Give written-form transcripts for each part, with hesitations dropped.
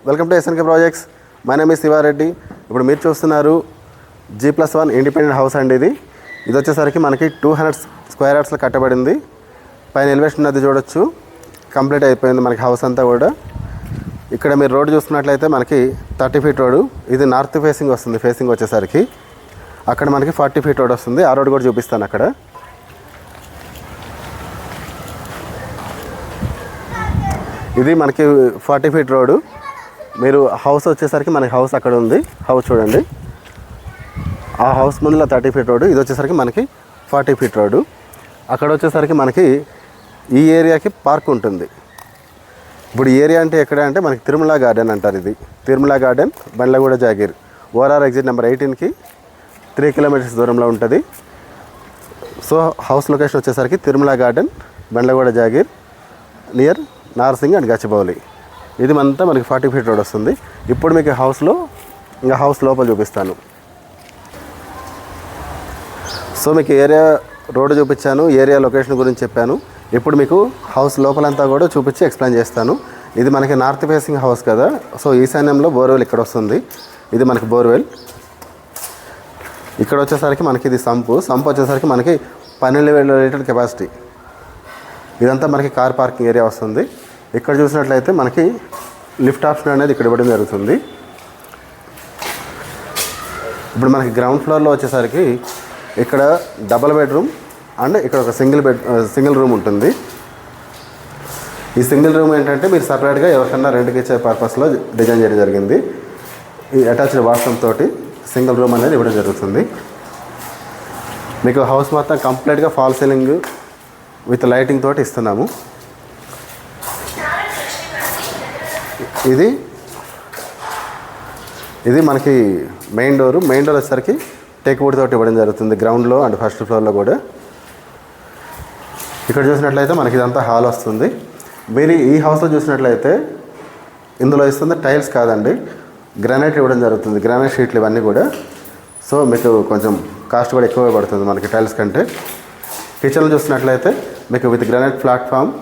Welcome to SNK projects. My name is Shivareddy. ఇప్పుడు మీరు చూస్తున్నారు G+1 ఇండిపెండెంట్ హౌస్ అండి. ఇది వచ్చేసరికి మనకి 200 స్క్వేర్ యార్డ్స్లో కట్టబడింది. పైన ఎలివేషన్ ఉన్నది చూడొచ్చు. కంప్లీట్ అయిపోయింది మనకి హౌస్ అంతా కూడా. ఇక్కడ మీరు రోడ్డు చూస్తున్నట్లయితే మనకి 30 ఫీట్ రోడ్డు. ఇది నార్త్ ఫేసింగ్ వస్తుంది. ఫేసింగ్ వచ్చేసరికి అక్కడ మనకి 40 ఫీట్ రోడ్ వస్తుంది. ఆ రోడ్ కూడా చూపిస్తాను అక్కడ. ఇది మనకి 40 ఫీట్ రోడ్డు. మీరు హౌస్ వచ్చేసరికి మనకి హౌస్ అక్కడ ఉంది. హౌస్ చూడండి, ఆ హౌస్ ముందులో 30 ఫీట్ రోడ్డు. ఇది వచ్చేసరికి మనకి 40 ఫీట్ రోడ్డు. అక్కడ వచ్చేసరికి మనకి ఈ ఏరియాకి పార్క్ ఉంటుంది. ఇప్పుడు ఏరియా అంటే ఎక్కడ అంటే మనకి తిరుమల గార్డెన్ అంటారు. ఇది Tirumala Garden, Bandlaguda Jagir. ORR exit number 18కి 3 కిలోమీటర్స్ దూరంలో ఉంటుంది. సో హౌస్ లొకేషన్ వచ్చేసరికి Tirumala Garden, Bandlaguda Jagir, near Narsingi and Gachibowli. ఇది అంతా మనకి 40 ఫీట్ రోడ్ వస్తుంది. ఇప్పుడు మీకు హౌస్లో ఇంకా హౌస్ లోపల చూపిస్తాను. సో మీకు ఏరియా రోడ్డు చూపించాను, ఏరియా లొకేషన్ గురించి చెప్పాను. ఇప్పుడు మీకు హౌస్ లోపలంతా కూడా చూపించి ఎక్స్ప్లెయిన్ చేస్తాను. ఇది మనకి నార్త్ ఫేసింగ్ హౌస్ కదా, సో ఈశాన్యంలో బోర్వెల్ ఇక్కడ వస్తుంది. ఇది మనకి బోర్వెల్. ఇక్కడ వచ్చేసరికి మనకి ఇది సంపు వచ్చేసరికి మనకి 12,000 లీటర్ కెపాసిటీ. ఇదంతా మనకి కార్ పార్కింగ్ ఏరియా వస్తుంది. ఇక్కడ చూసినట్లయితే మనకి లిఫ్ట్ ఆప్షన్ అనేది ఇక్కడ ఇవ్వడం జరుగుతుంది. ఇప్పుడు మనకి గ్రౌండ్ ఫ్లోర్లో వచ్చేసరికి ఇక్కడ డబల్ బెడ్రూమ్ అండ్ ఇక్కడ ఒక సింగిల్ రూమ్ ఉంటుంది. ఈ సింగిల్ రూమ్ ఏంటంటే మీరు సపరేట్గా ఎవరికన్నా రెంట్కి ఇచ్చే పర్పస్లో డిజైన్ చేయడం జరిగింది. ఈ అటాచ్డ్ వాష్రూమ్ తోటి సింగిల్ రూమ్ అనేది ఇవ్వడం జరుగుతుంది. మీకు హౌస్ మొత్తం కంప్లీట్గా ఫాల్ సీలింగ్ విత్ లైటింగ్ తోటి ఇస్తున్నాము. ఇది మనకి మెయిన్ డోర్ వచ్చేసరికి టేక్ వుడ్ తోటి ఇవ్వడం జరుగుతుంది గ్రౌండ్లో అండ్ ఫస్ట్ ఫ్లోర్లో కూడా. ఇక్కడ చూసినట్లయితే మనకి ఇదంతా హాల్ వస్తుంది. మీరు ఈ హౌస్లో చూసినట్లయితే ఇందులో ఇస్తుంది టైల్స్ కాదండి, గ్రానైట్ ఇవ్వడం జరుగుతుంది. గ్రానైట్ షీట్లు ఇవన్నీ కూడా. సో మీకు కొంచెం కాస్ట్ కూడా ఎక్కువ పడుతుంది మనకి టైల్స్ కంటే. కిచెన్లో చూసినట్లయితే మీకు విత్ గ్రానైట్ ప్లాట్ఫామ్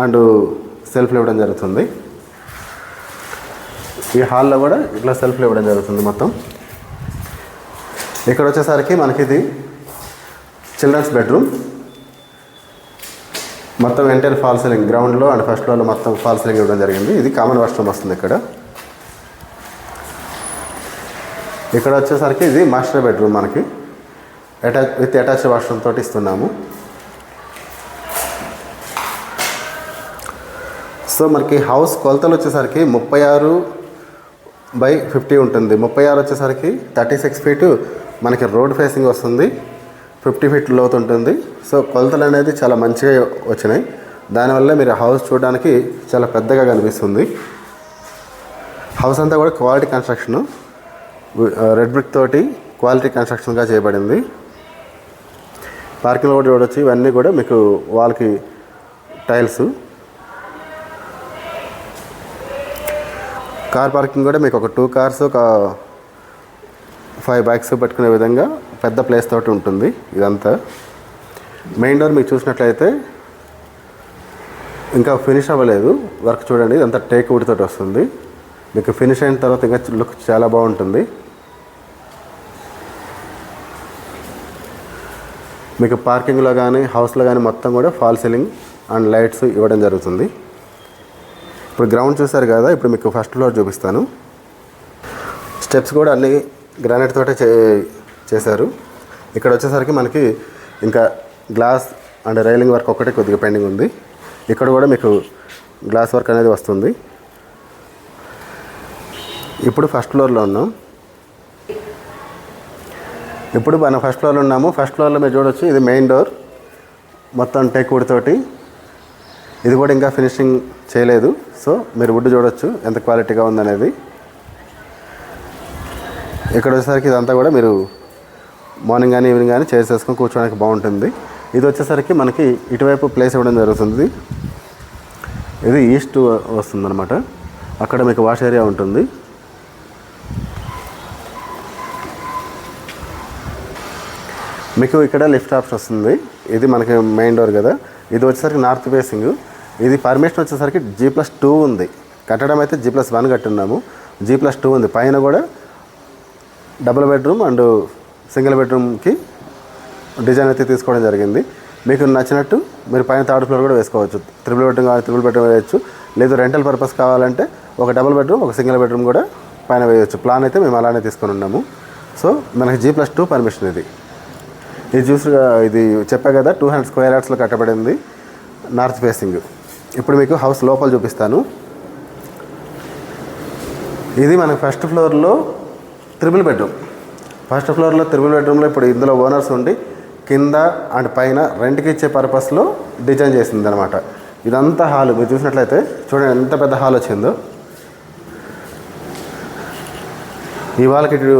అండ్ సెల్ఫ్లు ఇవ్వడం జరుగుతుంది. ఈ హాల్లో కూడా ఇట్లా సెల్ఫ్లు ఇవ్వడం జరుగుతుంది మొత్తం. ఇక్కడ వచ్చేసరికి మనకి ఇది చిల్డ్రన్స్ బెడ్రూమ్. మొత్తం ఎంటైర్ ఫాల్ సీలింగ్ గ్రౌండ్లో అండ్ ఫస్ట్ ఫ్లోర్లో మొత్తం ఫాల్ సీలింగ్ ఇవ్వడం జరిగింది. ఇది కామన్ వాష్రూమ్ వస్తుంది ఇక్కడ. ఇక్కడ వచ్చేసరికి ఇది మాస్టర్ బెడ్రూమ్ మనకి విత్ అటాచ్డ్ వాష్రూమ్ తోటి ఇస్తున్నాము. సో మనకి హౌస్ కొలతలు వచ్చేసరికి 36/50 ఉంటుంది. 36 వచ్చేసరికి 36 ఫీటు మనకి రోడ్ ఫేసింగ్ వస్తుంది. 50 ఫీట్ లోతు ఉంటుంది. సో కొలతలు అనేది చాలా మంచిగా వచ్చినాయి. దానివల్ల మీరు హౌస్ చూడడానికి చాలా పెద్దగా కనిపిస్తుంది. హౌస్ అంతా కూడా క్వాలిటీ కన్స్ట్రక్షను, రెడ్ బ్రిక్ తోటి క్వాలిటీ కన్స్ట్రక్షన్గా చేయబడింది. పార్కింగ్ కూడా చూడవచ్చు. ఇవన్నీ కూడా మీకు వాల్కి టైల్స్. కార్ పార్కింగ్ కూడా మీకు ఒక 2 కార్స్ ఒక 5 బైక్స్ పెట్టుకునే విధంగా పెద్ద ప్లేస్ తోటి ఉంటుంది ఇదంతా. మెయిన్ డోర్ మీకు చూసినట్లయితే ఇంకా ఫినిష్ అవ్వలేదు వర్క్. చూడండి, ఇదంతా టేక్ వుడ్ తోటి వస్తుంది. మీకు ఫినిష్ అయిన తర్వాత ఇంకా లుక్ చాలా బాగుంటుంది. మీకు పార్కింగ్లో కానీ హౌస్లో కానీ మొత్తం కూడా ఫాల్ సీలింగ్ అండ్ లైట్స్ ఇవ్వడం జరుగుతుంది. ఇప్పుడు గ్రౌండ్ చూసారు కదా, ఇప్పుడు మీకు ఫస్ట్ ఫ్లోర్ చూపిస్తాను. స్టెప్స్ కూడా అన్నీ గ్రానైట్ తోటే చేశారు. ఇక్కడ వచ్చేసరికి మనకి ఇంకా గ్లాస్ అండ్ రైలింగ్ వర్క్ ఒకటే కొద్దిగా పెండింగ్ ఉంది. ఇక్కడ కూడా మీకు గ్లాస్ వర్క్ అనేది వస్తుంది. ఇప్పుడు ఫస్ట్ ఫ్లోర్లో ఉన్నాం. ఇప్పుడు మనం ఫస్ట్ ఫ్లోర్లో ఉన్నాము. ఫస్ట్ ఫ్లోర్లో మీరు చూడవచ్చు, ఇది మెయిన్ డోర్ మొత్తం టేక్ వుడ్ తోటి. ఇది కూడా ఇంకా ఫినిషింగ్ చేయలేదు. సో మీరు వుడ్ చూడవచ్చు ఎంత క్వాలిటీగా ఉందనేది. ఇక్కడ వచ్చేసరికి ఇదంతా కూడా మీరు మార్నింగ్ కానీ ఈవినింగ్ కానీ చైర్స్ వేసుకొని కూర్చోడానికి బాగుంటుంది. ఇది వచ్చేసరికి మనకి ఇటువైపు ప్లేస్ ఇవ్వడం జరుగుతుంది. ఇది ఈస్ట్ వస్తుందన్నమాట. అక్కడ మీకు వాష్ ఏరియా ఉంటుంది. మీకు ఇక్కడ లిఫ్ట్ ఆప్షన్ వస్తుంది. ఇది మనకి మెయిన్ డోర్ కదా. ఇది వచ్చేసరికి నార్త్ ఫేసింగ్. ఇది పర్మిషన్ వచ్చేసరికి G+2 ఉంది. కట్టడం అయితే G+1 కట్టున్నాము. G+2 ఉంది. పైన కూడా డబుల్ బెడ్రూమ్ అండ్ సింగిల్ బెడ్రూమ్కి డిజైన్ అయితే తీసుకోవడం జరిగింది. మీకు నచ్చినట్టు మీరు పైన థర్డ్ ఫ్లోర్ కూడా వేసుకోవచ్చు. త్రిబుల్ బెడ్రూమ్ కావాలి, త్రిబుల్ బెడ్రూమ్ వేయచ్చు. లేదు రెంటల్ పర్పస్ కావాలంటే ఒక డబుల్ బెడ్రూమ్ ఒక సింగిల్ బెడ్రూమ్ కూడా పైన వేయచ్చు. ప్లాన్ అయితే మేము అలానే తీసుకొని ఉన్నాము. సో మనకి G+2 పర్మిషన్ ఇది ఇది చెప్పా కదా 200 స్క్వేర్ యార్డ్స్లో కట్టబడింది, నార్త్ ఫేసింగ్. ఇప్పుడు మీకు హౌస్ లోపల చూపిస్తాను. ఇది మన ఫస్ట్ ఫ్లోర్లో త్రిబుల్ బెడ్రూమ్. ఫస్ట్ ఫ్లోర్లో త్రిబుల్ బెడ్రూమ్లో ఇప్పుడు ఇందులో ఓనర్స్ ఉండి కింద అండ్ పైన రెంట్కి ఇచ్చే పర్పస్లో డిజైన్ చేసింది అనమాట. ఇదంతా హాల్ మీరు చూసినట్లయితే చూడండి ఎంత పెద్ద హాల్ వచ్చిందో. ఈ వాళ్ళకి ఇటు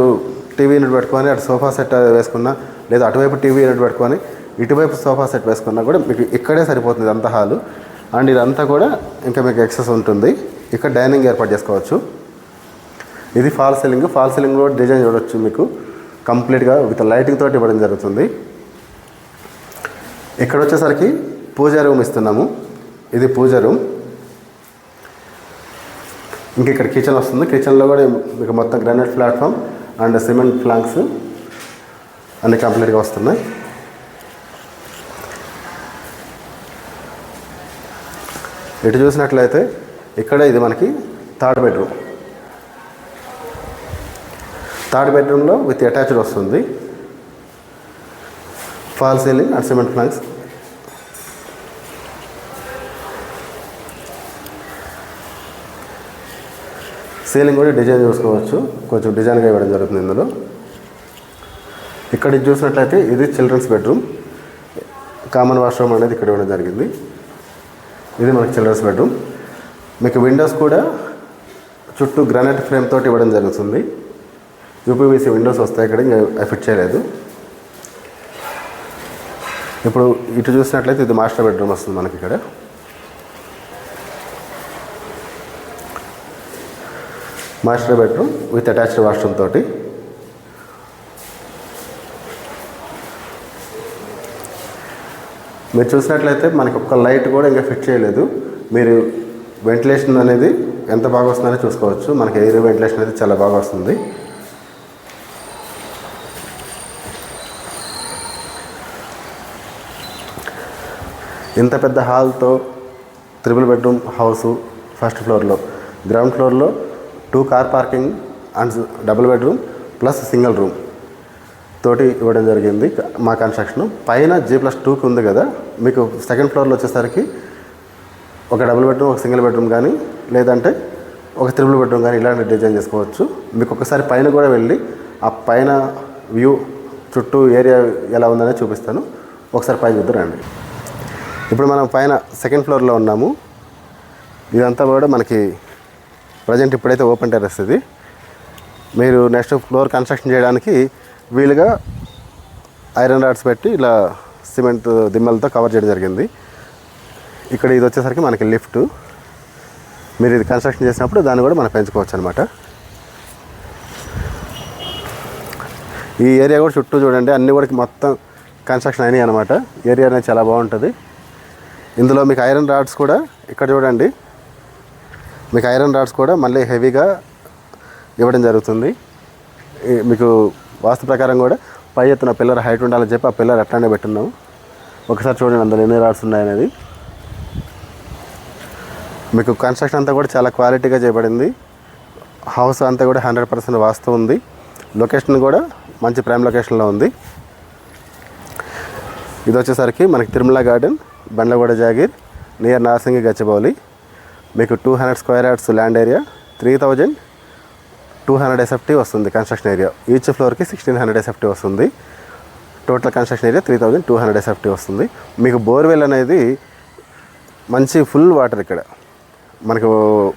టీవీ యూనిట్ పెట్టుకొని అటు సోఫా సెట్ వేసుకున్నా, లేదా అటువైపు టీవీ యూనిట్ పెట్టుకొని ఇటువైపు సోఫా సెట్ వేసుకున్నా కూడా మీకు ఇక్కడే సరిపోతుంది అంత హాలు. అండ్ ఇదంతా కూడా ఇంకా మీకు ఎక్సెస్ ఉంటుంది. ఇక్కడ డైనింగ్ ఏర్పాటు చేసుకోవచ్చు. ఇది ఫాల్ సీలింగ్. ఫాల్ సీలింగ్ కూడా డిజైన్ చూడవచ్చు. మీకు కంప్లీట్గా విత్ లైటింగ్ తోటి ఇవ్వడం జరుగుతుంది. ఇక్కడ వచ్చేసరికి పూజా రూమ్ ఇస్తున్నాము. ఇది పూజా రూమ్. ఇంక ఇక్కడ కిచెన్ వస్తుంది. కిచెన్లో కూడా మీకు మొత్తం granite platform and cement planks అన్నీ కంప్లీట్గా వస్తున్నాయి. ఇటు చూసినట్లయితే ఇక్కడ ఇది మనకి థర్డ్ బెడ్రూమ్. థర్డ్ బెడ్రూమ్లో విత్ అటాచ్డ్ వస్తుంది. Fall ceiling and cement planks. Ceiling కూడా డిజైన్ చూసుకోవచ్చు. కొంచెం డిజైన్గా ఇవ్వడం జరుగుతుంది ఇందులో. ఇక్కడ చూసినట్లయితే ఇది చిల్డ్రన్స్ బెడ్రూమ్. కామన్ వాష్రూమ్ అనేది ఇక్కడ ఇవ్వడం జరిగింది. ఇది మనకి చిల్డ్రన్స్ బెడ్రూమ్. మీకు విండోస్ కూడా చుట్టూ గ్రానైట్ ఫ్రేమ్ తోటి ఇవ్వడం జరుగుతుంది. యూపీవీసీ విండోస్ వస్తాయి. ఇక్కడ ఇంకా ఫిట్ చేయలేదు. ఇప్పుడు ఇటు చూసినట్లయితే ఇది మాస్టర్ బెడ్రూమ్ వస్తుంది మనకి. ఇక్కడ master bedroom with attached washroom తోటి. మీరు చూసినట్లయితే మనకి ఒక్క లైట్ కూడా ఇంకా ఫిట్ చేయలేదు. మీరు వెంటిలేషన్ అనేది ఎంత బాగా వస్తుందని చూసుకోవచ్చు. మనకి ఎయిర్ వెంటిలేషన్ అనేది చాలా బాగా వస్తుంది. ఇంత పెద్ద హాల్తో త్రిబుల్ బెడ్రూమ్ హౌసు ఫస్ట్ ఫ్లోర్లో, గ్రౌండ్ ఫ్లోర్లో 2 car parking and double bedroom plus single room తోటి ఇవ్వడం జరిగింది మా కన్స్ట్రక్షన్. పైన G+2కి ఉంది కదా, మీకు సెకండ్ ఫ్లోర్లో వచ్చేసరికి ఒక డబుల్ బెడ్రూమ్ ఒక సింగిల్ బెడ్రూమ్ కానీ లేదంటే ఒక త్రిబుల్ బెడ్రూమ్ కానీ ఇలాంటి డిజైన్ చేసుకోవచ్చు. మీకు ఒకసారి పైన కూడా వెళ్ళి ఆ పైన వ్యూ చుట్టూ ఏరియా ఎలా ఉందనే చూపిస్తాను. ఒకసారి పైన చూద్దారండి. ఇప్పుడు మనం పైన సెకండ్ ఫ్లోర్లో ఉన్నాము. ఇదంతా కూడా మనకి ప్రజెంట్ ఇప్పుడైతే ఓపెన్ టెర్రస్. ఇది మీరు నెక్స్ట్ ఫ్లోర్ కన్స్ట్రక్షన్ చేయడానికి వీలుగా ఐరన్ రాడ్స్ పెట్టి ఇలా సిమెంట్ దిమ్మలతో కవర్ చేయడం జరిగింది. ఇక్కడ ఇది వచ్చేసరికి మనకి లిఫ్ట్. మీరు ఇది కన్స్ట్రక్షన్ చేసినప్పుడు దాన్ని కూడా మనం పెంచుకోవచ్చు అనమాట. ఈ ఏరియా కూడా చుట్టూ చూడండి అన్నీ కూడా మొత్తం కన్స్ట్రక్షన్ అయినాయి అనమాట. ఏరియా అనేది చాలా బాగుంటుంది. ఇందులో మీకు ఐరన్ రాడ్స్ కూడా ఇక్కడ చూడండి, మీకు ఐరన్ రాడ్స్ కూడా మళ్ళీ హెవీగా ఇవ్వడం జరుగుతుంది. మీకు వాస్తు ప్రకారం కూడా పై ఎత్తున పిల్లర్ హైట్ ఉండాలని చెప్పి ఆ పిల్లర్ అట్లానే పెట్టున్నాము. ఒకసారి చూడండి అందులో ఎన్ని రాడ్స్ ఉన్నాయనేది. మీకు కన్స్ట్రక్షన్ అంతా కూడా చాలా క్వాలిటీగా చేయబడింది. హౌస్ అంతా కూడా 100% వాస్తు ఉంది. లొకేషన్ కూడా మంచి ప్రైమ్ లొకేషన్లో ఉంది. ఇది వచ్చేసరికి మనకి తిరుమల గార్డెన్, బండ్లగూడ జాగీర్, నియర్ నార్సింగి గచ్చిబౌలి. మీకు 200 square yards land area, 3200 SFT వస్తుంది కన్స్ట్రక్షన్ ఏరియా. ఈచ్ ఫ్లోర్కి 1600 SFT వస్తుంది. టోటల్ కన్స్ట్రక్షన్ ఏరియా 3200 SFT వస్తుంది. మీకు బోర్వెల్ అనేది మంచి ఫుల్ వాటర్. ఇక్కడ మనకు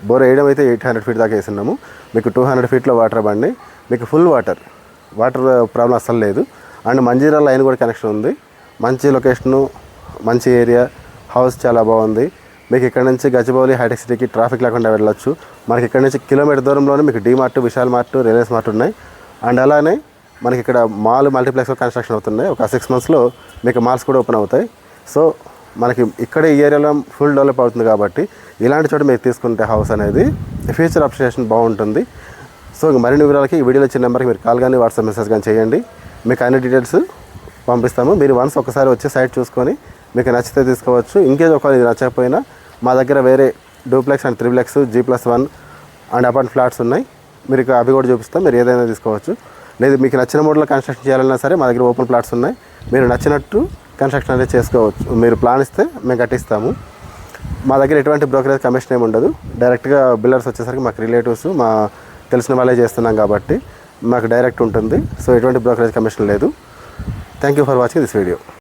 బోర్ వేయడం అయితే 800 ఫీట్ దాకా వేస్తున్నాము. మీకు 200 ఫీట్లో వాటర్ బండి, మీకు ఫుల్ వాటర్ ప్రాబ్లం అస్సలు లేదు. అండ్ మంజీరా లైన్ కూడా కనెక్షన్ ఉంది. మంచి లొకేషను, మంచి ఏరియా, హౌస్ చాలా బాగుంది. మీకు ఇక్కడ నుంచి గచ్చిబౌలి హైటెక్ సిటీకి ట్రాఫిక్ లేకుండా వెళ్ళొచ్చు. మనకి ఇక్కడ నుంచి కిలోమీటర్ దూరంలోనే మీకు DMart, Vishal mart, Reliance mart ఉన్నాయి. అండ్ అలానే మనకి ఇక్కడ మాల్ మల్టీప్లెక్స్ కన్స్ట్రక్షన్ అవుతున్నాయి. ఒక 6 monthsలో మీకు మాల్స్ కూడా ఓపెన్ అవుతాయి. సో మనకి ఇక్కడే ఈ ఏరియాలో ఫుల్ డెవలప్ అవుతుంది కాబట్టి ఇలాంటి చోట మీరు తీసుకుంటే హౌస్ అనేది ఫ్యూచర్ అప్రిషియేషన్ బాగుంటుంది. సో మరిన్ని వివరాలకి ఈ వీడియోలో ఇచ్చిన నెంబర్కి మీరు కాల్ కానీ వాట్సాప్ మెసేజ్ కానీ చేయండి. మీకు అన్ని డీటెయిల్స్ పంపిస్తాము. మీరు వన్స్ ఒకసారి వచ్చి సైట్ చూసుకొని మీకు నచ్చితే తీసుకోవచ్చు. ఇంకేదో ఒకవేళ ఇది నచ్చకపోయినా మా దగ్గర వేరే duplex and triplex G+1 and apart flats ఉన్నాయి. మీరు అవి కూడా చూపిస్తాం. మీరు ఏదైనా తీసుకోవచ్చు. లేదు మీకు నచ్చిన మోడల్లో కన్స్ట్రక్షన్ చేయాలన్నా సరే మా దగ్గర ఓపెన్ ప్లాట్స్ ఉన్నాయి. మీరు నచ్చినట్టు కన్స్ట్రక్షన్ అనేది చేసుకోవచ్చు. మీరు ప్లాన్ ఇస్తే మేము కట్టిస్తాము. మా దగ్గర ఎటువంటి బ్రోకరేజ్ కమిషన్ ఏమి ఉండదు. డైరెక్ట్గా బిల్డర్స్ వచ్చేసరికి మాకు రిలేటివ్స్ మా తెలిసిన వాళ్ళే చేస్తున్నాం కాబట్టి మాకు డైరెక్ట్ ఉంటుంది. సో ఎటువంటి బ్రోకరేజ్ కమిషన్ లేదు. Thank you for watching this video.